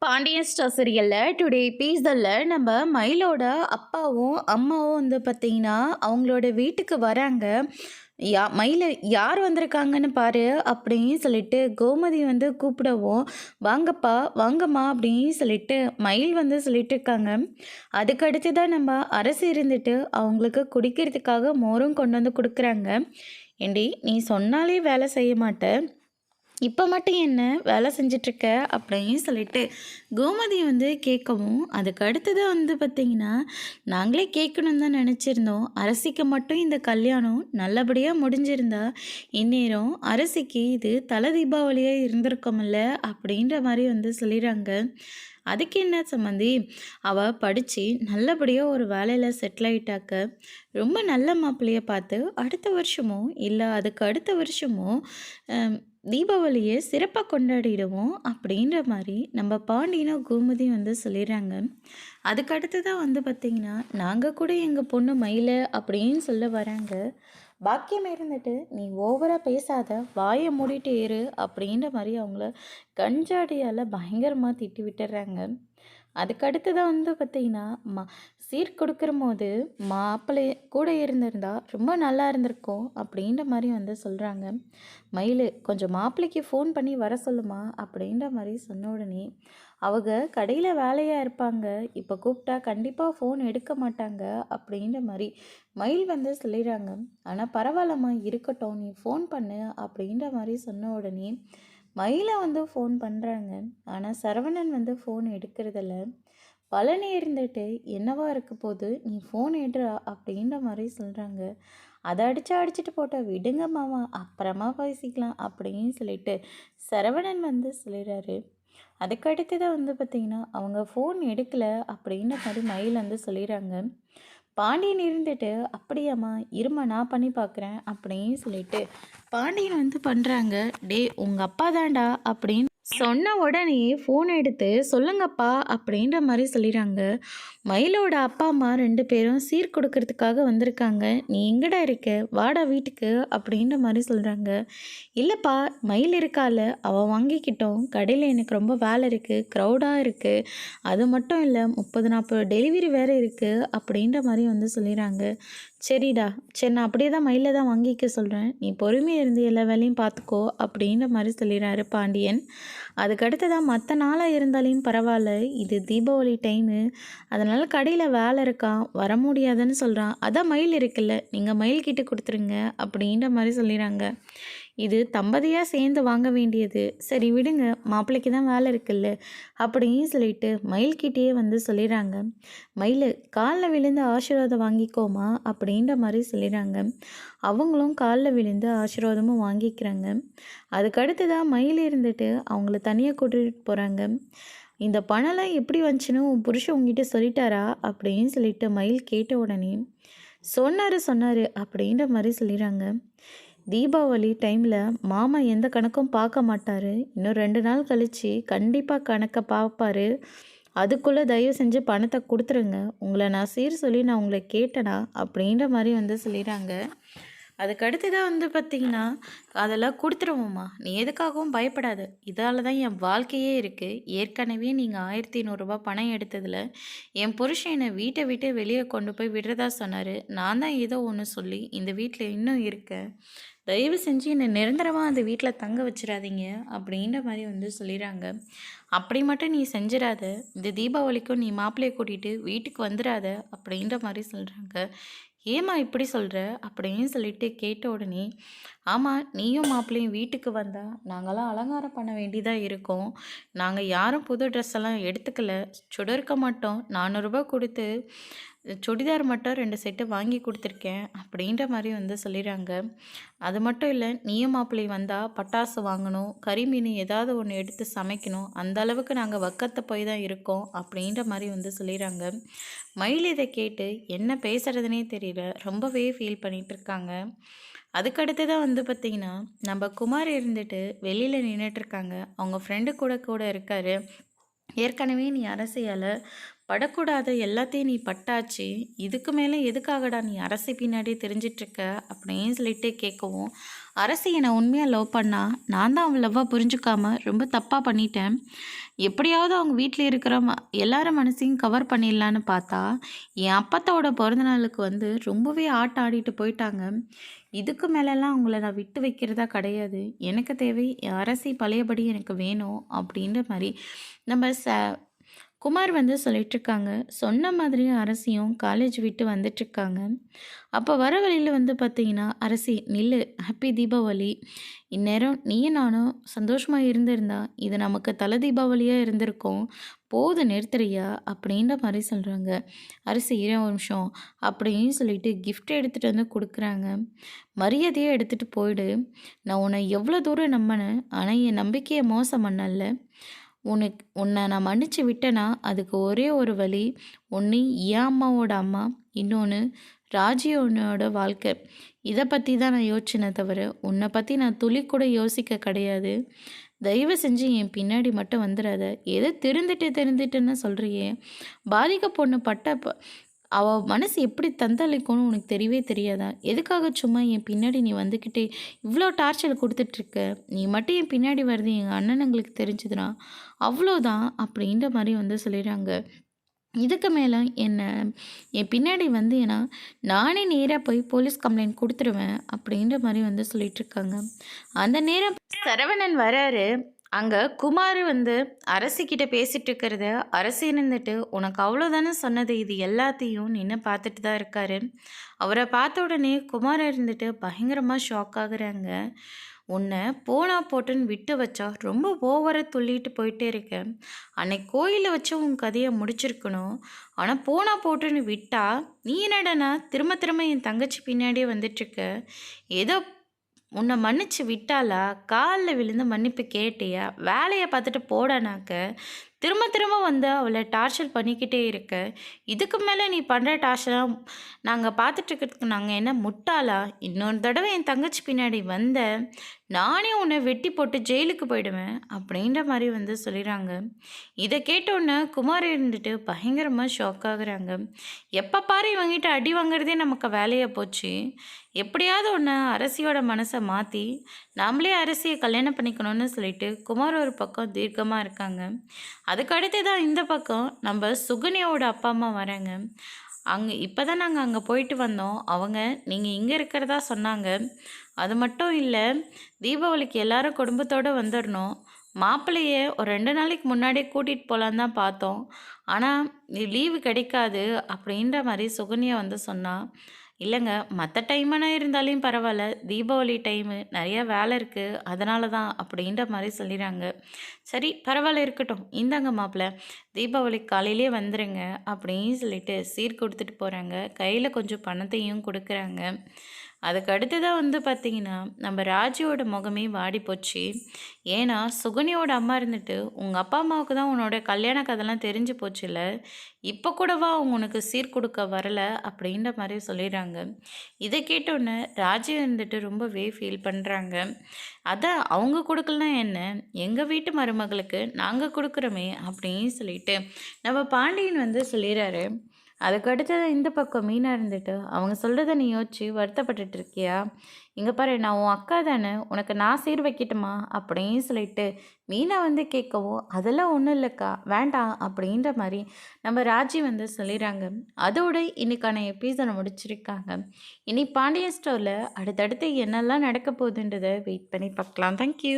Pandian star சீரியலில் today எபிசோடில் நம்ம மயிலோட அப்பாவும் அம்மாவும் வந்து பார்த்திங்கன்னா அவங்களோட வீட்டுக்கு வராங்க. மயில யார் வந்திருக்காங்கன்னு பாரு அப்படின்னு சொல்லிட்டு கோமதி வந்து கூப்பிடவும், வாங்கப்பா வாங்கம்மா அப்படின்னு சொல்லிட்டு மயில் வந்து சொல்லிட்டு இருக்காங்க. அதுக்கடுத்து தான் நம்ம அரசு இருந்துட்டு அவங்களுக்கு குடிக்கிறதுக்காக மோரும் கொண்டு வந்து கொடுக்குறாங்க. ஏண்டி நீ சொன்னாலே வேலை செய்ய மாட்டேன், இப்போ மட்டும் என்ன வேலை செஞ்சிட்ருக்க அப்படின்னு சொல்லிட்டு கோமதி வந்து கேட்கவும், அதுக்கு அடுத்தது வந்து பார்த்திங்கன்னா, நாங்களே கேட்கணுன்னு தான் நினச்சிருந்தோம். அரசிக்கு மட்டும் இந்த கல்யாணம் நல்லபடியாக முடிஞ்சிருந்தா இந்நேரம் அரசிக்கு இது தலை தீபாவளியாக இருந்திருக்கோம்ல அப்படின்ற மாதிரி வந்து சொல்லிடுறாங்க. அதுக்கு என்ன சம்மந்தி, அவள் படித்து நல்லபடியாக ஒரு வேலையில் செட்டில் ஆகிட்டாக்க ரொம்ப நல்ல மாப்பிள்ளையை பார்த்து அடுத்த வருஷமோ இல்லை அதுக்கு அடுத்த வருஷமோ தீபாவளியை சிறப்பாக கொண்டாடிடுவோம் அப்படின்ற மாதிரி நம்ம பாண்டியனும் கோமதியும் வந்து சொல்லிடுறாங்க. அதுக்கு அடுத்து தான் வந்து பார்த்திங்கன்னா, நாங்கள் கூட எங்கள் பொண்ணு மயில அப்படின்னு சொல்ல வராங்க. பாக்கியம் இருந்துட்டு நீ ஓவராக பேசாத, வாயை மூடிட்டு ஏறு அப்படின்ற மாதிரி அவங்கள கஞ்சாடியால் பயங்கரமாக திட்டி விட்டுறாங்க. அதுக்கடுத்து தான் வந்து பார்த்திங்கன்னா, சீர் கொடுக்குற போது மாப்பிள்ளை கூட இருந்திருந்தா ரொம்ப நல்லா இருந்திருக்கும் அப்படின்ற மாதிரி வந்து சொல்கிறாங்க. மயில் கொஞ்சம் மாப்பிள்ளைக்கு ஃபோன் பண்ணி வர சொல்லுமா அப்படின்ற மாதிரி சொன்ன உடனே, அவங்க கடையில் வேலையாக இருப்பாங்க, இப்போ கூப்பிட்டா கண்டிப்பாக ஃபோன் எடுக்க மாட்டாங்க அப்படின்ற மாதிரி மயில் வந்து சொல்லிடுறாங்க. ஆனால் பரவாயில்லம்மா இருக்கட்டும், நீ ஃபோன் பண்ணு அப்படின்ற மாதிரி சொன்ன உடனே மயிலை வந்து ஃபோன் பண்ணுறாங்க. ஆனால் சரவணன் வந்து ஃபோன் எடுக்கிறதில்ல. பழனி இருந்துட்டு என்னவா இருக்க போது, நீ ஃபோன் எடுறா அப்படின்ற மாதிரி சொல்கிறாங்க. அதை அடிச்சுட்டு போட்ட விடுங்க மாமா, அப்புறமா பேசிக்கலாம் அப்படின்னு சொல்லிட்டு சரவணன் வந்து சொல்லிடுறாரு. அதுக்கடுத்து தான் வந்து பார்த்திங்கன்னா, அவங்க ஃபோன் எடுக்கலை அப்படின்ற மாதிரி மயில் வந்து சொல்லிடுறாங்க. பாண்டியன் இருந்துட்டு, அப்படியாம்மா இருமா நான் பண்ணி பார்க்குறேன் அப்படின்னு சொல்லிட்டு பாண்டியன் வந்து பண்ணுறாங்க. டே உங்கள் அப்பா தான்டா அப்படின்னு சொன்ன உடனே ஃபோன் எடுத்து சொல்லுங்கப்பா அப்படின்ற மாதிரி சொல்லிடுறாங்க. மயிலோட அப்பா அம்மா 2 பேரும் சீர் கொடுக்கறதுக்காக வந்திருக்காங்க, நீ எங்கடா இருக்க, வாடா வீட்டுக்கு அப்படின்ற மாதிரி சொல்கிறாங்க. இல்லைப்பா மயில் இருக்கால, அவள் வாங்கிக்கிட்டோம், கடையில் எனக்கு ரொம்ப வேலை இருக்குது, க்ரௌடாக இருக்குது, அது மட்டும் இல்லை 30-40 டெலிவரி வேறு இருக்குது அப்படின்ற மாதிரி வந்து சொல்லிடுறாங்க. சரிடா, சரி நான் அப்படியே தான் மயிலை தான் வாங்கிக்க சொல்கிறேன், நீ பொறுமையாக இருந்து எல்லா வேலையும் பார்த்துக்கோ அப்படின்ற மாதிரி சொல்லிடுறாரு பாண்டியன். அதுக்கடுத்து தான் மற்ற நாளாக இருந்தாலையும் பரவாயில்ல, இது தீபாவளி டைமு, அதனால் கடையில் வேலை இருக்கான், வர முடியாதுன்னு சொல்கிறான், அதான் மயில் இருக்குல்ல, நீங்கள் மயில்கிட்ட கொடுத்துருங்க அப்படின்ற மாதிரி சொல்லிடுறாங்க. இது தம்பதியாக சேர்ந்து வாங்க வேண்டியது, சரி விடுங்க மாப்பிள்ளைக்கு தான் வேலை இருக்குல்ல அப்படின்னு சொல்லிட்டு மயில்கிட்டேயே வந்து சொல்லிடுறாங்க. மயில் காலில் விழுந்து ஆசீர்வாதம் வாங்கிக்கோமா அப்படின்ற மாதிரி சொல்லிடுறாங்க. அவங்களும் காலில் விழுந்து ஆசீர்வாதமும் வாங்கிக்கிறாங்க. அதுக்கடுத்து தான் மயில் இருந்துட்டு அவங்கள தனியாக கூட்டிகிட்டு போகிறாங்க. இந்த பணம்லாம் எப்படி வந்துச்சுன்னு உன் புருஷன் உங்ககிட்ட சொல்லிட்டாரா அப்படின்னு சொல்லிட்டு மயில் கேட்ட உடனே சொன்னார் அப்படின்ற மாதிரி சொல்லிடுறாங்க. தீபாவளி டைமில் மாமா எந்த கணக்கும் பார்க்க மாட்டார், இன்னும் 2 நாள் கழித்து கண்டிப்பாக கணக்கை பார்ப்பார், அதுக்குள்ளே தயவு செஞ்சு பணத்தை கொடுத்துருங்க, உங்களை நான் சீர் சொல்லி நான் உங்களை கேட்டேனா அப்படின்ற மாதிரி வந்து சொல்லிடுறாங்க. அதுக்கடுத்து தான் வந்து பார்த்திங்கன்னா, அதெல்லாம் கொடுத்துருவோம்மா, நீ எதுக்காகவும் பயப்படாத, இதால் தான் என் வாழ்க்கையே இருக்குது, ஏற்கனவே நீங்கள் 1500 பணம் எடுத்ததில் என் புருஷன் என்னை வீட்டை விட்டு வெளியே கொண்டு போய் விடுறதா சொன்னார், நான் தான் ஏதோ ஒன்று சொல்லி இந்த வீட்டில் இன்னும் இருக்கேன், தயவு செஞ்சு என்னை நிரந்தரமாக அந்த வீட்டில் தங்க வச்சிடாதீங்க அப்படின்ற மாதிரி வந்து சொல்லிடுறாங்க. அப்படி மட்டும் நீ செஞ்சிடாத, இந்த தீபாவளிக்கும் நீ மாப்பிள்ளையை கூட்டிகிட்டு வீட்டுக்கு வந்துடாத அப்படின்ற மாதிரி சொல்கிறாங்க. ஏம்மா இப்படி சொல்கிற அப்படின்னு சொல்லிட்டு கேட்ட உடனே, ஆமாம் நீயும் மாப்பிள்ளையும் வீட்டுக்கு வந்தால் நாங்களாம் அலங்காரம் பண்ண வேண்டியதாக இருக்கோம், நாங்கள் யாரும் புது ட்ரெஸ் எல்லாம் எடுத்துக்கல, சுடர்க்க மட்டும் 400 கொடுத்து சுடிதார் மட்டும் 2 செட்டு வாங்கி கொடுத்துருக்கேன் அப்படின்ற மாதிரி வந்து சொல்லிடுறாங்க. அது மட்டும் இல்லை, நீயும் மாப்பிள்ளை வந்தால் பட்டாசு வாங்கணும், கறி மீன் ஏதாவது ஒன்று எடுத்து சமைக்கணும், அந்த அளவுக்கு நாங்கள் வக்கத்தை போய் தான் இருக்கோம் அப்படின்ற மாதிரி வந்து சொல்லிடுறாங்க. மயில் இதை கேட்டு என்ன பேசுகிறதுனே தெரியல, ரொம்பவே ஃபீல் பண்ணிகிட்ருக்காங்க. அதுக்கடுத்து தான் வந்து பார்த்திங்கன்னா, நம்ம குமார் இருந்துட்டு வெளியில் நின்றுட்டுருக்காங்க, அவங்க ஃப்ரெண்டு கூட கூட இருக்கார். ஏற்கனவே நீ அரசியலை படக்கூடாத எல்லாத்தையும் நீ பட்டாச்சு, இதுக்கு மேலே எதுக்காகடா நீ அரசு பின்னாடி தெரிஞ்சிட்ருக்க அப்படின்னு சொல்லிட்டு கேட்கவும், அரசி என்னை உண்மையாக லவ் பண்ணா நான் தான் அவன் லவ்வாக புரிஞ்சுக்காம ரொம்ப தப்பாக பண்ணிட்டேன். எப்படியாவது அவங்க வீட்டில் இருக்கிற எல்லார மனசையும் கவர் பண்ணிடலான்னு பார்த்தா என் அப்பத்தாவோட பிறந்தநாளுக்கு வந்து ரொம்பவே ஆட்டம் ஆடிட்டு போயிட்டாங்க. இதுக்கு மேலெல்லாம் அவங்கள நான் விட்டு வைக்கிறதா கிடையாது. எனக்கு தேவை என் அரசி பழையபடி எனக்கு வேணும் அப்படின்ற மாதிரி நம்ம குமார் வந்து சொல்லிட்டுருக்காங்க. சொன்ன மாதிரியே அரசியும் காலேஜ் விட்டு வந்துட்டுருக்காங்க. அப்போ வர வழியில் வந்து பார்த்தீங்கன்னா, "அரசி நில்லு, ஹாப்பி தீபாவளி. இந்நேரம் நீயும் நானும் சந்தோஷமாக இருந்திருந்தா இது நமக்கு தல தீபாவளியாக இருந்திருக்கும். போதும் நிறுத்துறியா?" அப்படின்ற மாதிரி சொல்கிறாங்க. "அரசி இரு ஒரு நிமிஷம்" அப்படின்னு சொல்லிட்டு கிஃப்ட் எடுத்துகிட்டு வந்து கொடுக்குறாங்க. "மரியாதையாக எடுத்துகிட்டு போயிடு. நான் உன்னை எவ்வளோ தூரம் நம்பினேன். ஆனால் என் நம்பிக்கையை மோசம் பண்ணல. உன்னை நான் மன்னிச்சு விட்டேன்னா அதுக்கு ஒரே ஒரு வழி. ஒன்று என் அம்மாவோட அம்மா, இன்னொன்று ராஜியோனோட வாழ்க்கை. இதை பற்றி தான் நான் யோசிச்சேனே தவிர உன்னை பற்றி நான் துளி கூட யோசிக்க கிடையாது. தயவு செஞ்சு என் பின்னாடி மட்டும் வந்துடாத. ஏதோ திருந்துட்டுன்னு சொல்கிறியே, பாதிக்க பொண்ணு பட்ட அவள் மனசு எப்படி தந்தளிக்கும்னு உனக்கு தெரியவே தெரியாதா? எதுக்காக சும்மா என் பின்னாடி நீ வந்துக்கிட்டே இவ்வளோ டார்ச்சர் கொடுத்துட்ருக்க? நீ மட்டும் என் பின்னாடி வருது எங்கள் அண்ணனுங்களுக்கு தெரிஞ்சுதுன்னா அவ்வளோதான்" அப்படின்ற மாதிரி வந்து சொல்லிடுறாங்க. இதுக்கு மேலே என் பின்னாடி வந்து ஏன்னா நானே நேராக போய் போலீஸ் கம்ப்ளைண்ட் கொடுத்துருவேன் அப்படின்ற மாதிரி வந்து சொல்லிகிட்ருக்காங்க. அந்த நேரம் சரவணன் வராரு. அங்கே குமார் வந்து அரசிக்கிட்ட பேசிகிட்டு இருக்கிறத அரசி இருந்துட்டு, "உனக்கு அவ்வளோதானே சொன்னது, இது எல்லாத்தையும் நின்று பார்த்துட்டு தான் இருக்காரு." அவரை பார்த்த உடனே குமார் இருந்துட்டு பயங்கரமாக ஷாக் ஆகுறாங்க. "உன்னை போனா போட்டுன்னு விட்டு வச்சா ரொம்ப ஓவராக துள்ளிட்டு போயிட்டே இருக்க. அன்னைக்கு கோயிலில் வச்சு உன் கதையை முடிச்சிருக்கணும். ஆனால் போனா போட்டுன்னு விட்டா நீ என்னடனா திரும்ப திரும்ப என் தங்கச்சி பின்னாடியே வந்துட்டுருக்க. ஏதோ உன்னை மன்னிச்சு விட்டாளா? காலில் விழுந்து மன்னிப்பு கேட்டியா? வேலையை பார்த்துட்டு போடானாக்க திரும்ப திரும்ப வந்து அவளை டார்ச்சர் பண்ணிக்கிட்டே இருக்க. இதுக்கு மேலே நீ பண்ணுற டார்ச்சராக நாங்கள் பார்த்துட்ருக்கிறதுக்கு நாங்கள் என்ன முட்டாளா? இன்னொரு தடவை என் தங்கச்சி பின்னாடி வந்த நானே உன்னை வெட்டி போட்டு ஜெயிலுக்கு போயிடுவேன்" அப்படின்ற மாதிரி வந்து சொல்லிடுறாங்க. இதை கேட்டோன்னே குமார் இருந்துட்டு பயங்கரமாக ஷாக் ஆகுறாங்க. எப்போ பாரு இவங்கிட்ட அடி வாங்குறதே நமக்கு வேலையாக போச்சு. எப்படியாவது ஒன்று அரசியோட மனசை மாற்றி நாமளே அரசியை கல்யாணம் பண்ணிக்கணும்னு சொல்லிட்டு குமார் ஒரு பக்கம் தீர்க்கமாக இருக்காங்க. அதுக்கு அடுத்து தான் இந்த பக்கம் நம்ம சுகன்யாவோட அப்பா அம்மா வராங்க. இப்போ தான் நாங்கள் அங்கே போயிட்டு வந்தோம். அவங்க நீங்கள் இங்கே இருக்கிறதா சொன்னாங்க. அது மட்டும் இல்லை, தீபாவளிக்கு எல்லாரும் குடும்பத்தோடு வந்துடணும். மாப்பிள்ளைய ஒரு 2 நாளைக்கு முன்னாடியே கூட்டிகிட்டு போகலான்னு தான் பார்த்தோம். ஆனால் லீவு கிடைக்காது அப்படின்ற மாதிரி சுகன்யா வந்து சொன்னா. "இல்லைங்க, மற்ற டைமானா இருந்தாலும் பரவாயில்ல. தீபாவளி டைமு நிறையா வேலை இருக்குது, அதனால தான்" அப்படின்ற மாதிரி சொல்லிடுறாங்க. "சரி பரவாயில்ல, இருக்கட்டும். இந்தாங்க மாப்பிள்ளை, தீபாவளிக்கு காலையிலே வந்துடுங்க" அப்படின்னு சொல்லிட்டு சீர் கொடுத்துட்டு போகிறாங்க. கையில் கொஞ்சம் பணத்தையும் கொடுக்குறாங்க. அதுக்கு அடுத்ததாக வந்து பார்த்திங்கன்னா, நம்ம ராஜியோட முகமே வாடி போச்சு. ஏன்னா சுகன்யாவோட அம்மா இருந்துட்டு, "உங்கள் அப்பா அம்மாவுக்கு தான் உன்னோட கல்யாண கதைலாம் தெரிஞ்சு போச்சுல்ல, இப்போ கூடவா அவங்க உனக்கு சீர் கொடுக்க வரலை" அப்படின்ற மாதிரி சொல்லிடுறாங்க. இதை கேட்டோன்னே ராஜி இருந்துட்டு ரொம்பவே ஃபீல் பண்ணுறாங்க. "அதான் அவங்க கொடுக்கலனா என்ன, எங்கள் வீட்டு மருமகளுக்கு நாங்கள் கொடுக்குறோமே" அப்படின்னு சொல்லிட்டு நம்ம பாண்டியன் வந்து சொல்லிடுறாரு. அதுக்கு அடுத்தது இந்த பக்கம் மீனா இருந்துட்டு, "அவங்க சொல்கிறத நீ யோசிச்சு வருத்தப்பட்டுட்டு இருக்கியா? இங்கே பாரு, நான் உன் அக்கா தானே, உனக்கு நான் சீர் வைக்கட்டுமா?" அப்படின்னு சொல்லிட்டு மீனா வந்து கேட்கவும், "அதெல்லாம் ஒன்றும் இல்லைக்கா, வேண்டாம்" அப்படின்ற மாதிரி நம்ம ராஜி வந்து சொல்லிடுறாங்க. அதோட இன்னைக்கான எபிசோட முடிச்சிருக்காங்க. இனி பாண்டியன் ஸ்டோரில் அடுத்தடுத்து என்னெல்லாம் நடக்க போகுதுன்றதை வெயிட் பண்ணி பார்க்கலாம். தேங்க்யூ.